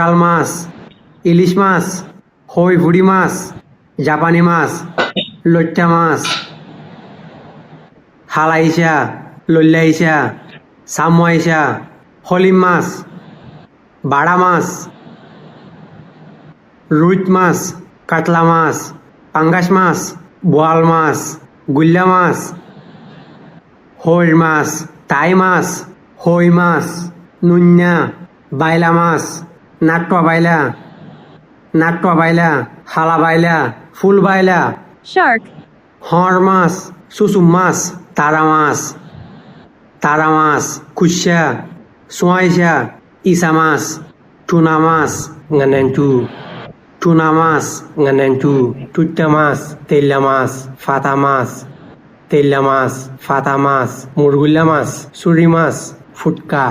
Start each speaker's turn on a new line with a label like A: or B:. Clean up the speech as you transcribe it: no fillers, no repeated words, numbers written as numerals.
A: Coral মাছ, ইলিশ মাছ, হই ভুড়ি মাছ, জাপানি মাছ, লইট্টা মাছ, হালাইসা, লল্লাইসা, সামুয়াইসা, হলিম মাছ, বাড়া মাছ, রুইট মাছ, কাতলা মাছ, পাঙ্গাস মাছ, বোয়াল মাছ, গুল্লা মাছ, হইর মাছ, তাই মাছ, হই মাছ, নুন্যা, বাইলা মাছ, নাট্টুয়া বাইলা, হালা বাইলা, ফুল বাইলা,
B: shark,
A: হর মাছ, সুসুম মাছ, তারা মাছ, কুশা, সোয়াইসা, ইসা মাছ, টুনা মাছ, nganentu, tutta মাছ, তেল্লা মাছ, ফাতা মাছ, মুরগুল্লা মাছ, সুরি মাছ, ফুটকা।